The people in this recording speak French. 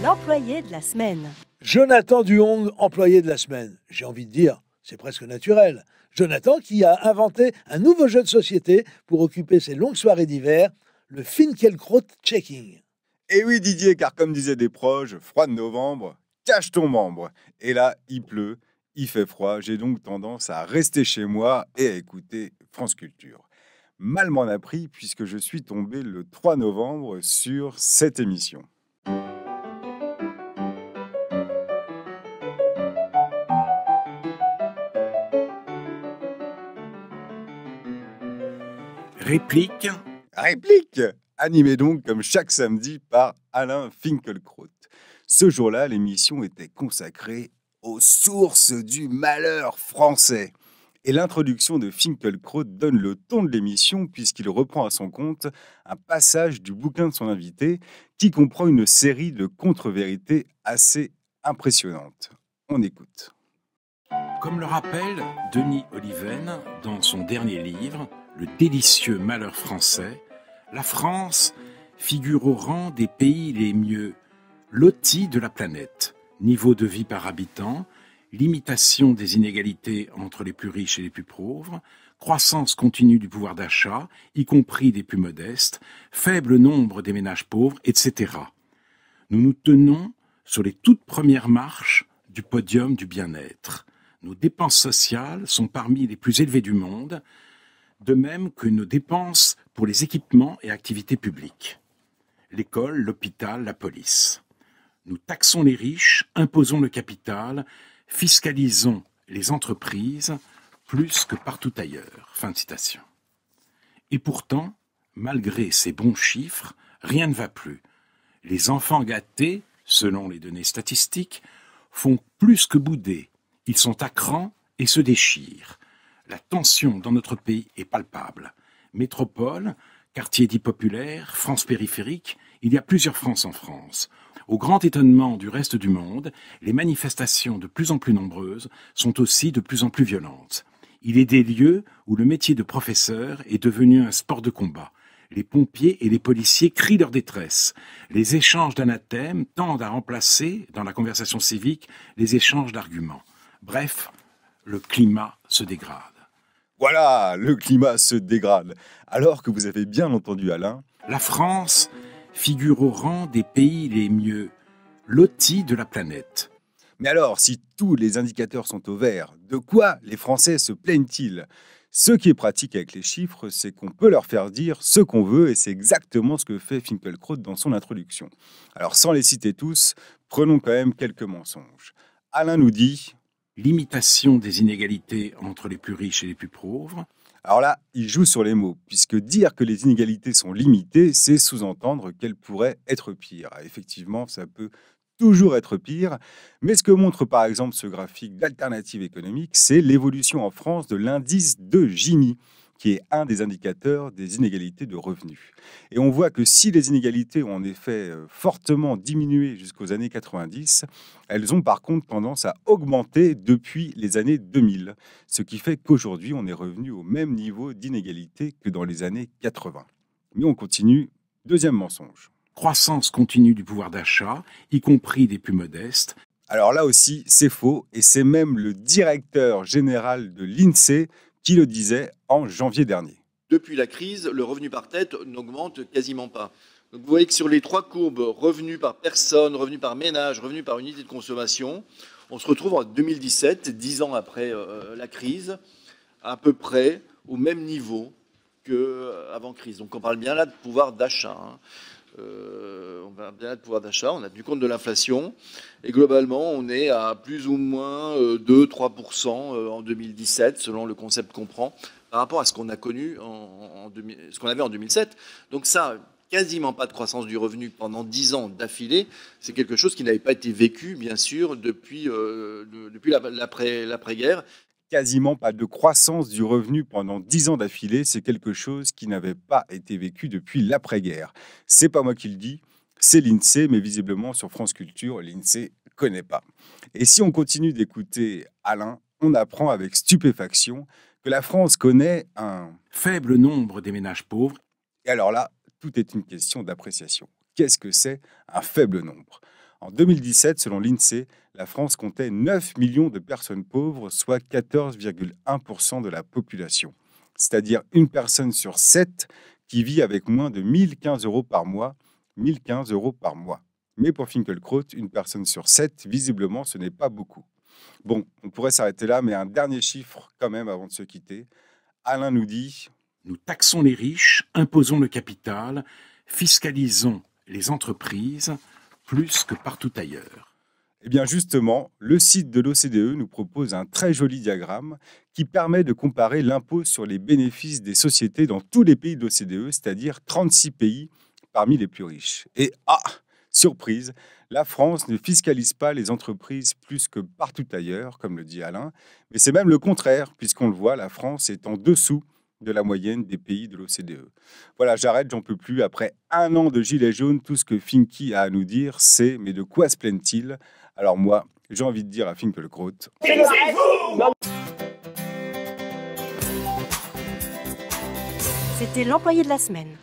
L'employé de la semaine. Jonathan Duong, employé de la semaine. J'ai envie de dire, c'est presque naturel. Jonathan qui a inventé un nouveau jeu de société pour occuper ses longues soirées d'hiver, le Finkielkraut Checking. Et oui Didier, car comme disaient des proches, froid de novembre, cache ton membre. Et là, il pleut, il fait froid, j'ai donc tendance à rester chez moi et à écouter France Culture. Mal m'en a pris puisque je suis tombé le 3 novembre sur cette émission. Réplique. Animé donc comme chaque samedi par Alain Finkielkraut. Ce jour-là, l'émission était consacrée aux sources du malheur français. Et l'introduction de Finkielkraut donne le ton de l'émission puisqu'il reprend à son compte un passage du bouquin de son invité qui comprend une série de contre-vérités assez impressionnantes. On écoute. Comme le rappelle Denis Oliven dans son dernier livre, Le délicieux malheur français, la France figure au rang des pays les mieux lotis de la planète. Niveau de vie par habitant, limitation des inégalités entre les plus riches et les plus pauvres, croissance continue du pouvoir d'achat, y compris des plus modestes, faible nombre des ménages pauvres, etc. Nous nous tenons sur les toutes premières marches du podium du bien-être. Nos dépenses sociales sont parmi les plus élevées du monde, de même que nos dépenses pour les équipements et activités publiques. L'école, l'hôpital, la police. Nous taxons les riches, imposons le capital, fiscalisons les entreprises plus que partout ailleurs. Fin de citation. Et pourtant, malgré ces bons chiffres, rien ne va plus. Les enfants gâtés, selon les données statistiques, font plus que bouder. Ils sont à cran et se déchirent. La tension dans notre pays est palpable. Métropole, quartier dit populaire, France périphérique, il y a plusieurs France en France. Au grand étonnement du reste du monde, les manifestations de plus en plus nombreuses sont aussi de plus en plus violentes. Il est des lieux où le métier de professeur est devenu un sport de combat. Les pompiers et les policiers crient leur détresse. Les échanges d'anathèmes tendent à remplacer, dans la conversation civique, les échanges d'arguments. Bref, le climat se dégrade. Voilà, le climat se dégrade. Alors que vous avez bien entendu Alain, la France figure au rang des pays les mieux lotis de la planète. Mais alors, si tous les indicateurs sont au vert, de quoi les Français se plaignent-ils ? Ce qui est pratique avec les chiffres, c'est qu'on peut leur faire dire ce qu'on veut et c'est exactement ce que fait Finkielkraut dans son introduction. Alors, sans les citer tous, prenons quand même quelques mensonges. Alain nous dit... Limitation des inégalités entre les plus riches et les plus pauvres. Alors là, il joue sur les mots, puisque dire que les inégalités sont limitées, c'est sous-entendre qu'elles pourraient être pires. Effectivement, ça peut toujours être pire, mais ce que montre par exemple ce graphique d'alternative économique, c'est l'évolution en France de l'indice de Gini, qui est un des indicateurs des inégalités de revenus. Et on voit que si les inégalités ont en effet fortement diminué jusqu'aux années 90, elles ont par contre tendance à augmenter depuis les années 2000, ce qui fait qu'aujourd'hui on est revenu au même niveau d'inégalité que dans les années 80. Mais on continue, deuxième mensonge. Croissance continue du pouvoir d'achat, y compris des plus modestes. Alors là aussi, c'est faux, et c'est même le directeur général de l'INSEE qui le disait en janvier dernier. Depuis la crise, le revenu par tête n'augmente quasiment pas. Donc vous voyez que sur les trois courbes, revenu par personne, revenu par ménage, revenu par unité de consommation, on se retrouve en 2017, 10 ans après la crise, à peu près au même niveau qu'avant crise. Donc on parle bien là de pouvoir d'achat. On parle bien là de pouvoir d'achat, on a tenu compte de l'inflation. Et globalement, on est à plus ou moins 2-3% en 2017, selon le concept qu'on prend, par rapport à ce qu'on a connu, ce qu'on avait en 2007. Donc ça, quasiment pas de croissance du revenu pendant 10 ans d'affilée, c'est quelque chose qui n'avait pas été vécu, bien sûr, depuis l'après-guerre. Quasiment pas de croissance du revenu pendant 10 ans d'affilée, c'est quelque chose qui n'avait pas été vécu depuis l'après-guerre. C'est pas moi qui le dis, c'est l'INSEE, mais visiblement sur France Culture, l'INSEE ne connaît pas. Et si on continue d'écouter Alain, on apprend avec stupéfaction que la France connaît un faible nombre des ménages pauvres. Et alors là, tout est une question d'appréciation. qu'est-ce que c'est un faible nombre? En 2017, selon l'INSEE, la France comptait 9 millions de personnes pauvres, soit 14,1% de la population. C'est-à-dire une personne sur 7 qui vit avec moins de 1 015 euros par mois. 1 015 euros par mois. Mais pour Finkielkraut, une personne sur 7, visiblement, ce n'est pas beaucoup. Bon, on pourrait s'arrêter là, mais un dernier chiffre quand même avant de se quitter. Alain nous dit... Nous taxons les riches, imposons le capital, fiscalisons les entreprises plus que partout ailleurs. Eh bien justement, le site de l'OCDE nous propose un très joli diagramme qui permet de comparer l'impôt sur les bénéfices des sociétés dans tous les pays de l'OCDE, c'est-à-dire 36 pays parmi les plus riches. Et surprise, la France ne fiscalise pas les entreprises plus que partout ailleurs, comme le dit Alain, mais c'est même le contraire, puisqu'on le voit, la France est en dessous de la moyenne des pays de l'OCDE. Voilà, j'arrête, j'en peux plus. Après 1 an de gilets jaunes, tout ce que Finky a à nous dire, c'est « mais de quoi se plaignent-ils » Alors moi, j'ai envie de dire à Finkielkraut... C'était l'employé de la semaine.